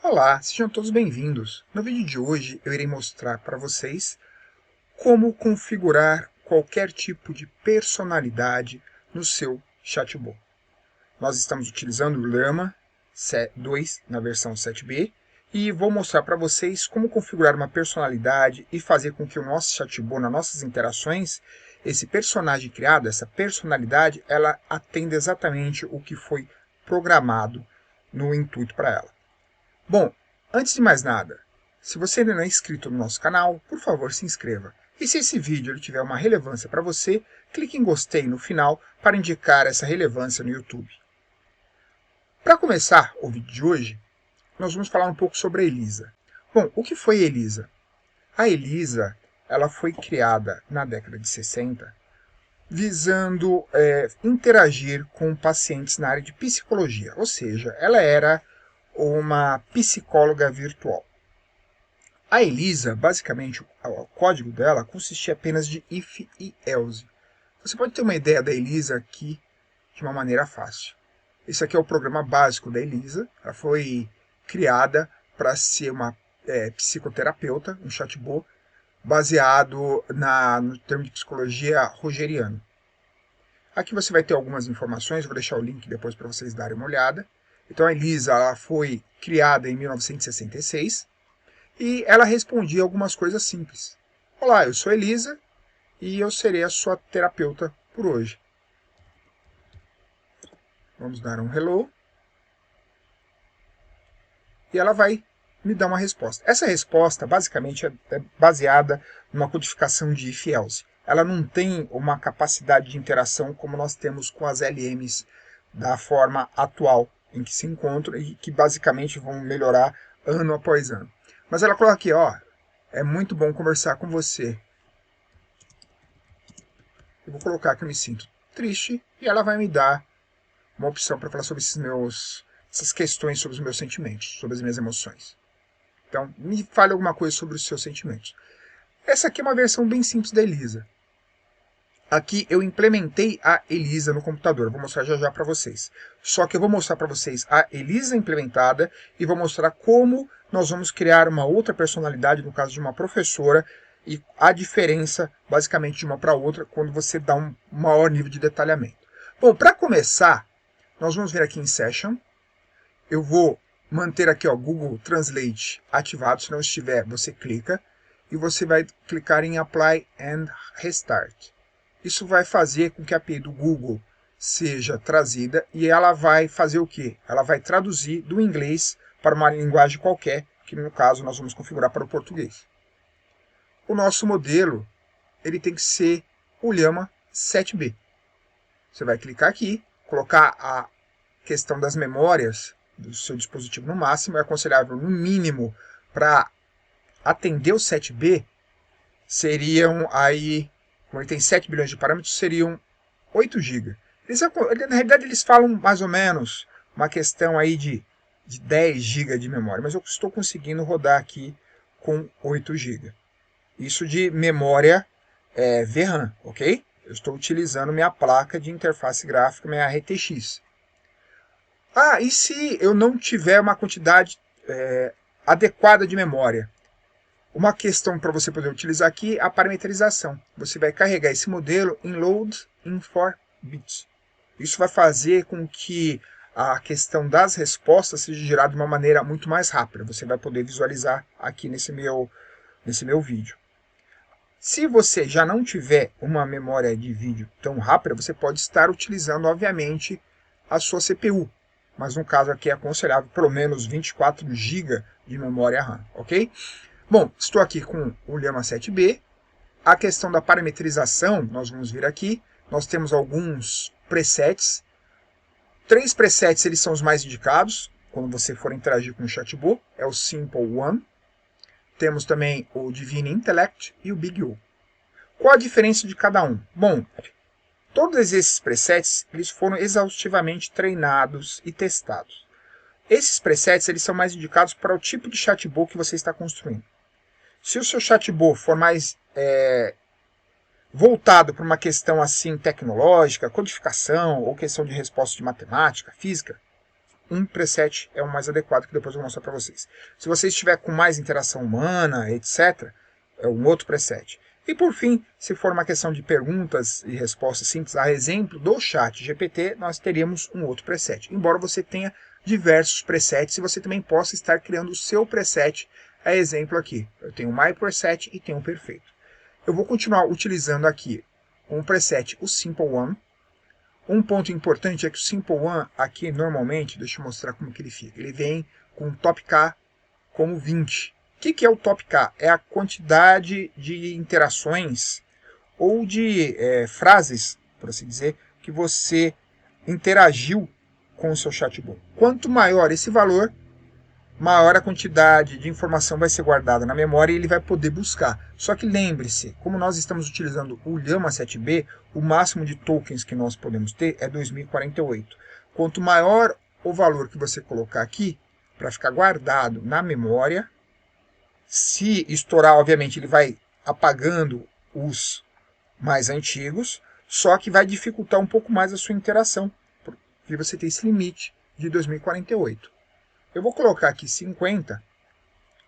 Olá, sejam todos bem-vindos. No vídeo de hoje eu irei mostrar para vocês como configurar qualquer tipo de personalidade no seu chatbot. Nós estamos utilizando o Llama 2 na versão 7b e vou mostrar para vocês como configurar uma personalidade e fazer com que o nosso chatbot, nas nossas interações, esse personagem criado, essa personalidade, ela atenda exatamente o que foi programado no intuito para ela. Bom, antes de mais nada, se você ainda não é inscrito no nosso canal, por favor se inscreva. E se esse vídeo tiver uma relevância para você, clique em gostei no final para indicar essa relevância no YouTube. Para começar o vídeo de hoje, nós vamos falar um pouco sobre a Elisa. Bom, o que foi a Elisa? A Elisa ela foi criada na década de 60 visando interagir com pacientes na área de psicologia, ou seja, ela era uma psicóloga virtual. A Elisa, basicamente, o código dela consistia apenas de if e else. Você pode ter uma ideia da Elisa aqui de uma maneira fácil. Esse aqui é o programa básico da Elisa. Ela foi criada para ser uma psicoterapeuta, um chatbot, baseado no termo de psicologia rogeriano. Aqui você vai ter algumas informações, vou deixar o link depois para vocês darem uma olhada. Então a Elisa ela foi criada em 1966 e ela respondia algumas coisas simples. Olá, eu sou Elisa e eu serei a sua terapeuta por hoje. Vamos dar um hello. E ela vai me dar uma resposta. Essa resposta basicamente é baseada numa codificação de if-else. Ela não tem uma capacidade de interação como nós temos com as LMs da forma atual em que se encontram e que basicamente vão melhorar ano após ano. Mas ela coloca aqui, ó, é muito bom conversar com você. Eu vou colocar que eu me sinto triste e ela vai me dar uma opção para falar sobre essas questões sobre os meus sentimentos, sobre as minhas emoções. Então, me fale alguma coisa sobre os seus sentimentos. Essa aqui é uma versão bem simples da Elisa. Aqui eu implementei a Elisa no computador, vou mostrar já já para vocês. Só que eu vou mostrar para vocês a Elisa implementada e vou mostrar como nós vamos criar uma outra personalidade, no caso de uma professora, e a diferença basicamente de uma para outra quando você dá um maior nível de detalhamento. Bom, para começar, nós vamos vir aqui em Session, eu vou manter aqui ó, Google Translate ativado, se não estiver você clica, e você vai clicar em Apply and Restart. Isso vai fazer com que a API do Google seja trazida e ela vai fazer o quê? Ela vai traduzir do inglês para uma linguagem qualquer, que no caso nós vamos configurar para o português. O nosso modelo ele tem que ser o Llama 7b. Você vai clicar aqui, colocar a questão das memórias do seu dispositivo no máximo, é aconselhável no mínimo para atender o 7b, seriam aí, como ele tem 7 bilhões de parâmetros, seriam 8 GB. Na realidade eles falam mais ou menos uma questão aí de 10 GB de memória, mas eu estou conseguindo rodar aqui com 8 GB. Isso de memória VRAM, ok? Eu estou utilizando minha placa de interface gráfica, minha RTX. Ah, e se eu não tiver uma quantidade adequada de memória? Uma questão para você poder utilizar aqui é a parametrização. Você vai carregar esse modelo em load in 4 bits. Isso vai fazer com que a questão das respostas seja gerada de uma maneira muito mais rápida. Você vai poder visualizar aqui nesse meu vídeo. Se você já não tiver uma memória de vídeo tão rápida, você pode estar utilizando, obviamente, a sua CPU. Mas no caso aqui é aconselhável pelo menos 24 GB de memória RAM, ok? Bom, estou aqui com o Llama 7b. A questão da parametrização, nós vamos vir aqui. Nós temos alguns presets. 3 presets eles são os mais indicados quando você for interagir com o chatbot. É o Simple One. Temos também o Divine Intellect e o Big O. Qual a diferença de cada um? Bom, todos esses presets eles foram exaustivamente treinados e testados. Esses presets eles são mais indicados para o tipo de chatbot que você está construindo. Se o seu chatbot for mais voltado para uma questão assim tecnológica, codificação ou questão de resposta de matemática, física, um preset é o mais adequado, que depois eu vou mostrar para vocês. Se você estiver com mais interação humana, etc., é um outro preset. E por fim, se for uma questão de perguntas e respostas simples, a exemplo do chat GPT, nós teríamos um outro preset. Embora você tenha diversos presets e você também possa estar criando o seu preset, a exemplo aqui. Eu tenho o My Preset e tenho o Perfeito. Eu vou continuar utilizando aqui como preset o Simple One. Um ponto importante é que o Simple One aqui normalmente, deixa eu mostrar como que ele fica. Ele vem com o top K como 20. O que é o top K? É a quantidade de interações ou de frases, por assim dizer, que você interagiu com o seu chatbot. Quanto maior esse valor, maior a quantidade de informação vai ser guardada na memória e ele vai poder buscar. Só que lembre-se, como nós estamos utilizando o Llama 7B, o máximo de tokens que nós podemos ter é 2048. Quanto maior o valor que você colocar aqui, para ficar guardado na memória, se estourar, obviamente, ele vai apagando os mais antigos, só que vai dificultar um pouco mais a sua interação, porque você tem esse limite de 2048. Eu vou colocar aqui 50,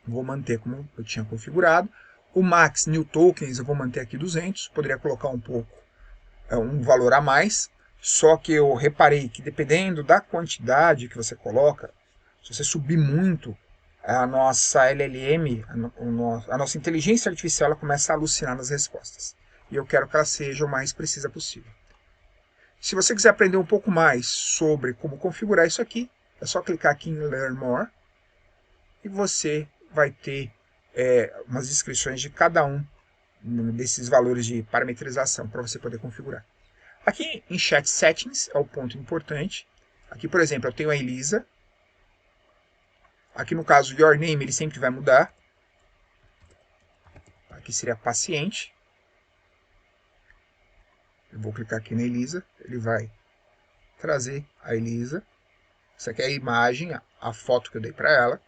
vou manter como eu tinha configurado. O Max New Tokens eu vou manter aqui 200, poderia colocar um pouco, um valor a mais, só que eu reparei que dependendo da quantidade que você coloca, se você subir muito, a nossa LLM, a nossa inteligência artificial, ela começa a alucinar nas respostas. E eu quero que ela seja o mais precisa possível. Se você quiser aprender um pouco mais sobre como configurar isso aqui, é só clicar aqui em Learn More e você vai ter umas descrições de cada um desses valores de parametrização para você poder configurar. Aqui em Chat Settings é o ponto importante. Aqui, por exemplo, eu tenho a Elisa. Aqui no caso, Your Name, ele sempre vai mudar. Aqui seria paciente. Eu vou clicar aqui na Elisa, ele vai trazer a Elisa. Essa aqui é a imagem, a foto que eu dei para ela.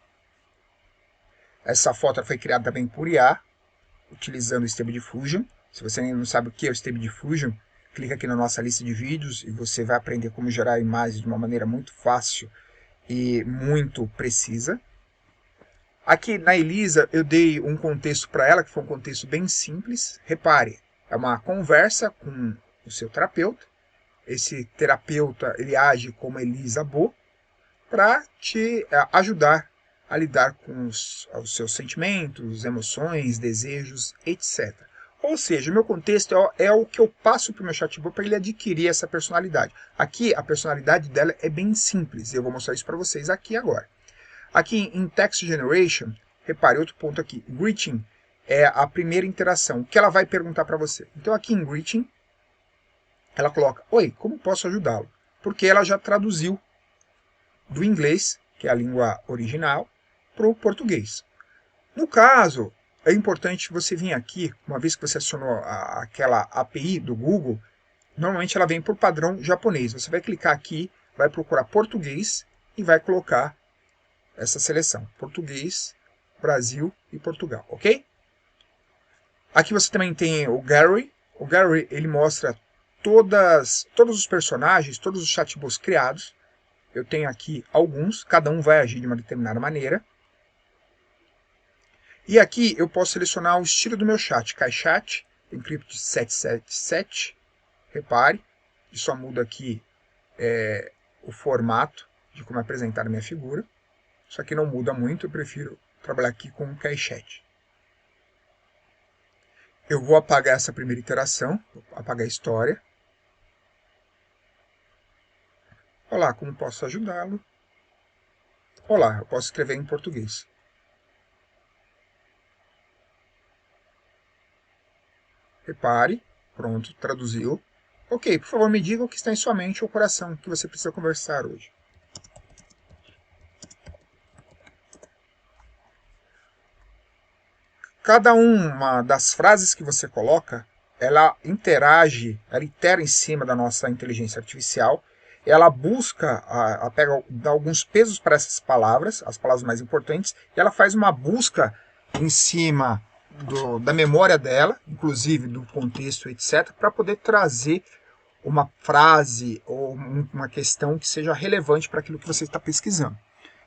Essa foto foi criada também por IA, utilizando o Stable Diffusion. Se você ainda não sabe o que é o Stable Diffusion, clica aqui na nossa lista de vídeos e você vai aprender como gerar imagens de uma maneira muito fácil e muito precisa. Aqui na Elisa eu dei um contexto para ela, que foi um contexto bem simples. Repare, é uma conversa com o seu terapeuta. Esse terapeuta ele age como Elisa Bo para te ajudar a lidar com os seus sentimentos, emoções, desejos, etc. Ou seja, o meu contexto é o que eu passo para o meu chatbot para ele adquirir essa personalidade. Aqui, a personalidade dela é bem simples, e eu vou mostrar isso para vocês aqui agora. Aqui em Text Generation, repare, outro ponto aqui, Greeting é a primeira interação, que ela vai perguntar para você. Então aqui em Greeting, ela coloca, oi, como posso ajudá-lo? Porque ela já traduziu do inglês, que é a língua original, para o português. No caso, é importante você vir aqui, uma vez que você acionou aquela API do Google, normalmente ela vem por padrão japonês. Você vai clicar aqui, vai procurar português e vai colocar essa seleção, português, Brasil e Portugal, ok? Aqui você também tem o Gary. O Gary ele mostra todos os personagens, todos os chatbots criados. Eu tenho aqui alguns, cada um vai agir de uma determinada maneira. E aqui eu posso selecionar o estilo do meu chat. KaiChat, Encrypt 777. Repare, isso só muda aqui o formato de como apresentar a minha figura. Isso aqui não muda muito, eu prefiro trabalhar aqui com o KaiChat. Eu vou apagar essa primeira iteração, vou apagar a história. Olá, como posso ajudá-lo? Olá, eu posso escrever em português. Repare, pronto, traduziu. Ok, por favor me diga o que está em sua mente ou coração que você precisa conversar hoje. Cada uma das frases que você coloca, ela interage, ela itera em cima da nossa inteligência artificial, ela busca, dá alguns pesos para essas palavras, as palavras mais importantes, e ela faz uma busca em cima da memória dela, inclusive do contexto, etc., para poder trazer uma frase ou uma questão que seja relevante para aquilo que você está pesquisando.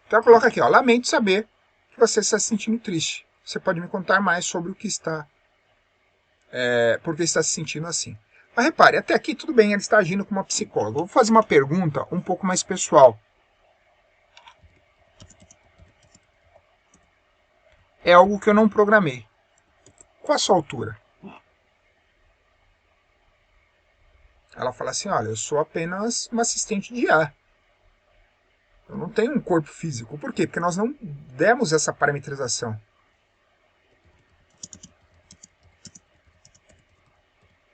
Então, coloca aqui, ó, lamento saber que você está se sentindo triste. Você pode me contar mais sobre o que está, por que está se sentindo assim. Mas repare, até aqui tudo bem, ele está agindo como uma psicóloga. Eu vou fazer uma pergunta um pouco mais pessoal. É algo que eu não programei. Qual a sua altura? Ela fala assim, olha, eu sou apenas uma assistente de IA. Eu não tenho um corpo físico. Por quê? Porque nós não demos essa parametrização.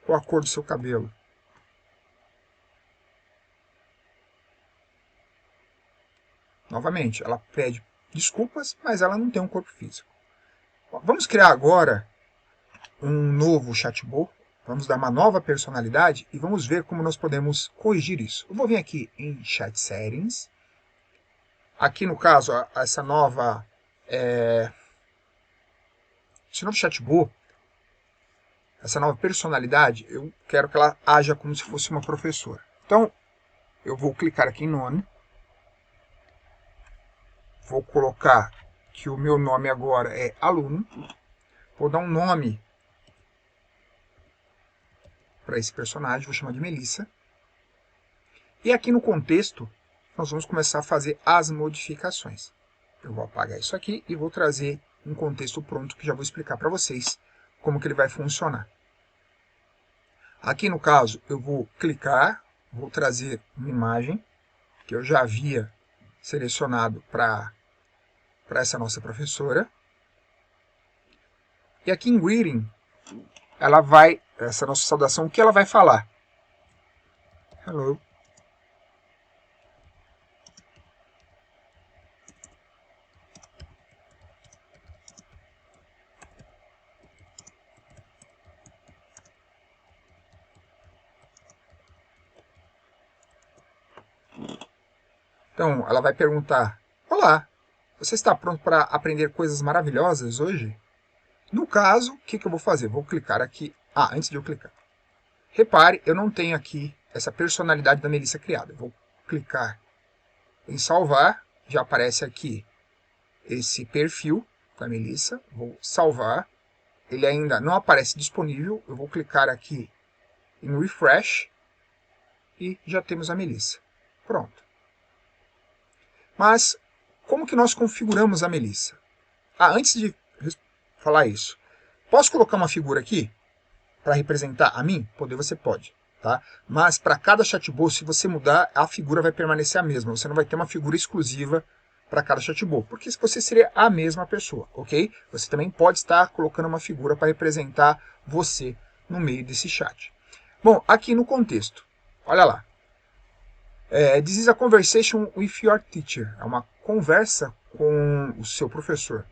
Qual a cor do seu cabelo? Novamente, ela pede desculpas, mas ela não tem um corpo físico. Vamos criar agora um novo chatbot. Vamos dar uma nova personalidade e vamos ver como nós podemos corrigir isso. Eu vou vir aqui em Chat Settings. Aqui no caso, esse novo chatbot, essa nova personalidade, eu quero que ela haja como se fosse uma professora. Então, eu vou clicar aqui em None. Vou colocar que o meu nome agora é aluno. Vou dar um nome para esse personagem, vou chamar de Melissa. E aqui no contexto, nós vamos começar a fazer as modificações. Eu vou apagar isso aqui e vou trazer um contexto pronto que já vou explicar para vocês como que ele vai funcionar. Aqui no caso, eu vou clicar, vou trazer uma imagem que eu já havia selecionado para essa nossa professora. E aqui em Greeting, ela vai, essa nossa saudação, o que ela vai falar? Hello. Então, ela vai perguntar, olá, você está pronto para aprender coisas maravilhosas hoje? No caso, o que eu vou fazer? Vou clicar aqui. Antes de eu clicar. Repare, eu não tenho aqui essa personalidade da Melissa criada. Vou clicar em salvar. Já aparece aqui esse perfil da Melissa. Vou salvar. Ele ainda não aparece disponível. Eu vou clicar aqui em refresh. E já temos a Melissa. Pronto. Mas, como que nós configuramos a Melissa? Antes de falar isso, posso colocar uma figura aqui para representar a mim? Você pode. Tá? Mas para cada chatbot, se você mudar, a figura vai permanecer a mesma. Você não vai ter uma figura exclusiva para cada chatbot, porque você seria a mesma pessoa, ok? Você também pode estar colocando uma figura para representar você no meio desse chat. Bom, aqui no contexto, olha lá. This is a conversation with your teacher. É uma conversa com o seu professor.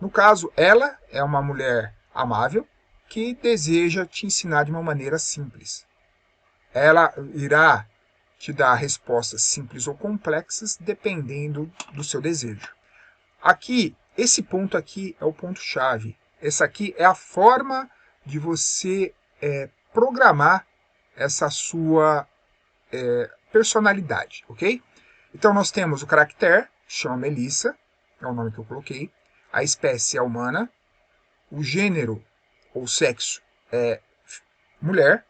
No caso, ela é uma mulher amável que deseja te ensinar de uma maneira simples. Ela irá te dar respostas simples ou complexas dependendo do seu desejo. Aqui, esse ponto aqui é o ponto-chave. Essa aqui é a forma de você programar essa sua personalidade, ok? Então nós temos o caractere, chama Melissa, é o nome que eu coloquei. A espécie é humana. O gênero ou sexo é mulher.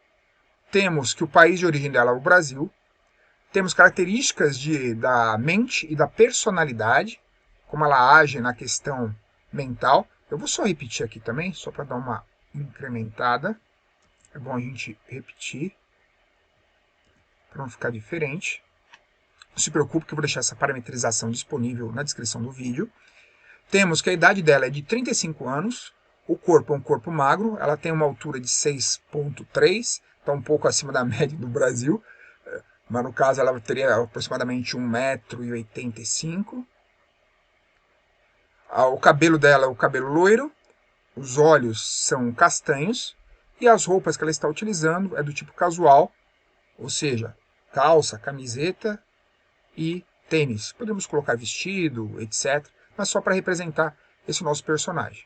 Temos que o país de origem dela é o Brasil. Temos características da mente e da personalidade, como ela age na questão mental. Eu vou só repetir aqui também, só para dar uma incrementada. É bom a gente repetir, para não ficar diferente. Não se preocupe que eu vou deixar essa parametrização disponível na descrição do vídeo. Temos que a idade dela é de 35 anos. O corpo é um corpo magro. Ela tem uma altura de 6,3. Está um pouco acima da média do Brasil. Mas no caso ela teria aproximadamente 1,85 m. O cabelo dela é o cabelo loiro. Os olhos são castanhos. E as roupas que ela está utilizando é do tipo casual. Ou seja, calça, camiseta e tênis. Podemos colocar vestido, etc. Mas só para representar esse nosso personagem.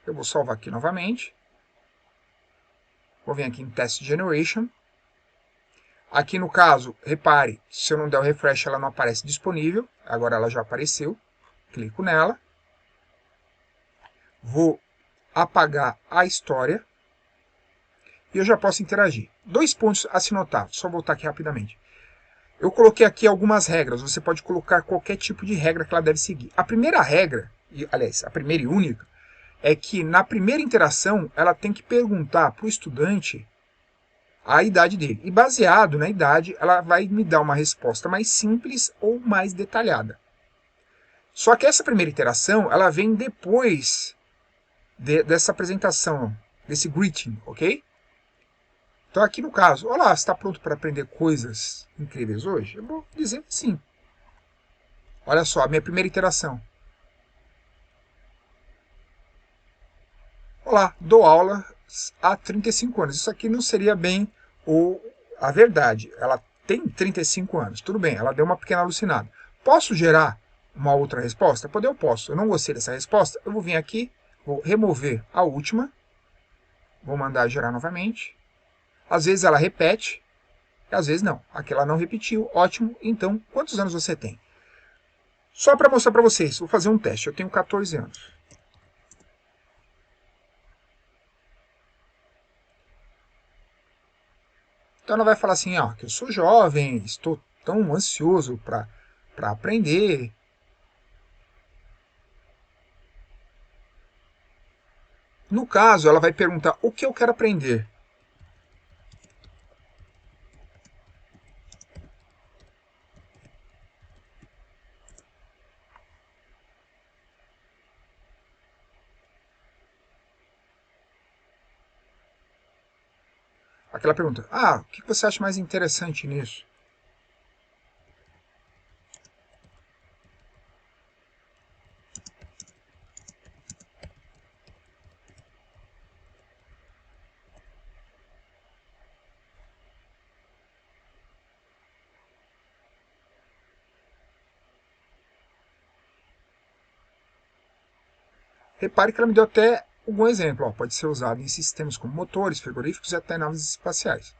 Eu vou salvar aqui novamente. Vou vir aqui em Test Generation. Aqui no caso, repare, se eu não der o refresh, ela não aparece disponível. Agora ela já apareceu. Clico nela. Vou apagar a história. E eu já posso interagir. 2 pontos a se notar. Só voltar aqui rapidamente. Eu coloquei aqui algumas regras. Você pode colocar qualquer tipo de regra que ela deve seguir. A primeira regra, aliás, a primeira e única, é que na primeira interação ela tem que perguntar para o estudante a idade dele. E baseado na idade, ela vai me dar uma resposta mais simples ou mais detalhada. Só que essa primeira interação, ela vem depois dessa apresentação, desse greeting, ok? Então aqui no caso, olá, você está pronto para aprender coisas incríveis hoje? Eu vou dizer sim. Olha só, a minha primeira interação. Olá, dou aula há 35 anos. Isso aqui não seria bem a verdade. Ela tem 35 anos. Tudo bem, ela deu uma pequena alucinada. Posso gerar uma outra resposta? Eu posso. Eu não gostei dessa resposta. Eu vou vir aqui, vou remover a última. Vou mandar gerar novamente. Às vezes ela repete, e às vezes não. Aqui ela não repetiu. Ótimo. Então, quantos anos você tem? Só para mostrar para vocês, vou fazer um teste. Eu tenho 14 anos. Então ela vai falar assim, ó, que eu sou jovem, estou tão ansioso para aprender. No caso, ela vai perguntar o que eu quero aprender. Aquela pergunta, o que você acha mais interessante nisso? Repare que ela me deu até algum exemplo. Ó, pode ser usado em sistemas como motores, frigoríficos e até naves espaciais.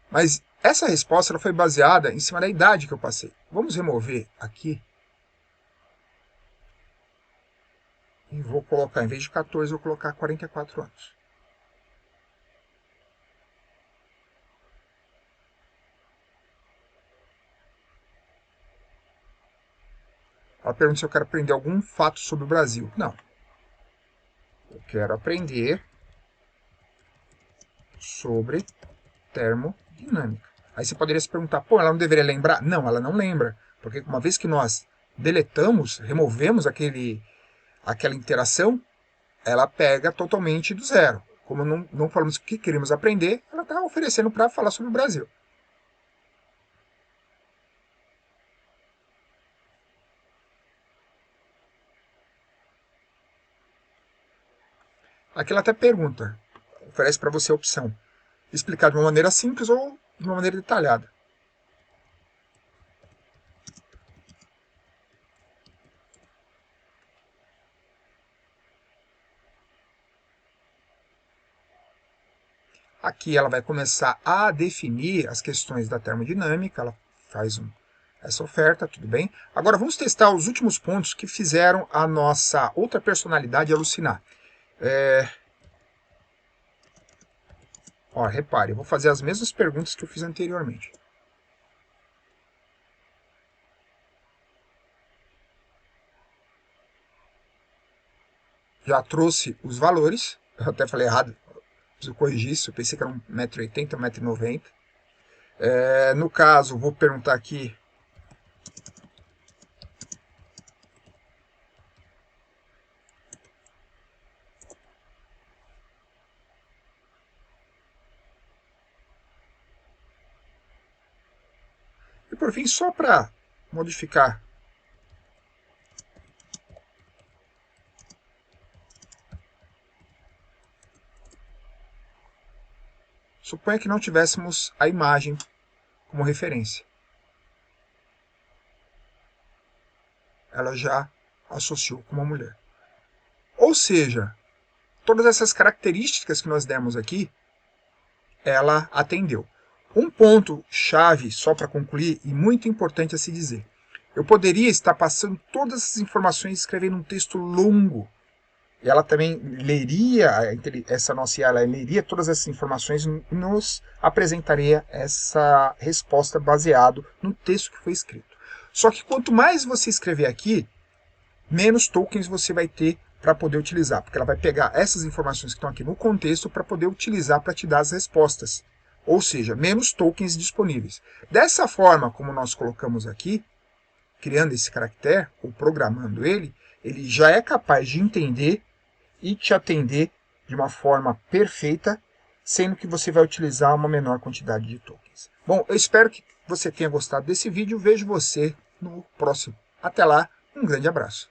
Mas essa resposta ela foi baseada em cima da idade que eu passei. Vamos remover aqui. E vou colocar, em vez de 14, vou colocar 44 anos. Ela pergunta se eu quero aprender algum fato sobre o Brasil. Não. Eu quero aprender sobre termodinâmica. Aí você poderia se perguntar, pô, ela não deveria lembrar? Não, ela não lembra. Porque uma vez que nós deletamos, removemos aquela interação, ela pega totalmente do zero. Como não falamos o que queremos aprender, ela está oferecendo para falar sobre o Brasil. Aqui ela até pergunta, oferece para você a opção, explicar de uma maneira simples ou de uma maneira detalhada. Aqui ela vai começar a definir as questões da termodinâmica, ela faz essa oferta, tudo bem? Agora vamos testar os últimos pontos que fizeram a nossa outra personalidade alucinar. Ó, repare, eu vou fazer as mesmas perguntas que eu fiz anteriormente. Já trouxe os valores, eu até falei errado, preciso corrigir isso, eu pensei que era 1,80 m, 1,90 m. No caso, vou perguntar aqui e por fim, só para modificar suponha que não tivéssemos a imagem como referência. Ela já associou com uma mulher. Ou seja, todas essas características que nós demos aqui, ela atendeu. Um ponto chave, só para concluir, e muito importante a se dizer. Eu poderia estar passando todas essas informações e escrevendo um texto longo. E ela também leria, essa nossa IA, ela leria todas essas informações e nos apresentaria essa resposta baseado no texto que foi escrito. Só que quanto mais você escrever aqui, menos tokens você vai ter para poder utilizar, porque ela vai pegar essas informações que estão aqui no contexto para poder utilizar para te dar as respostas. Ou seja, menos tokens disponíveis. Dessa forma, como nós colocamos aqui, criando esse caractere, ou programando ele já é capaz de entender e te atender de uma forma perfeita, sendo que você vai utilizar uma menor quantidade de tokens. Bom, eu espero que você tenha gostado desse vídeo. Vejo você no próximo. Até lá, um grande abraço.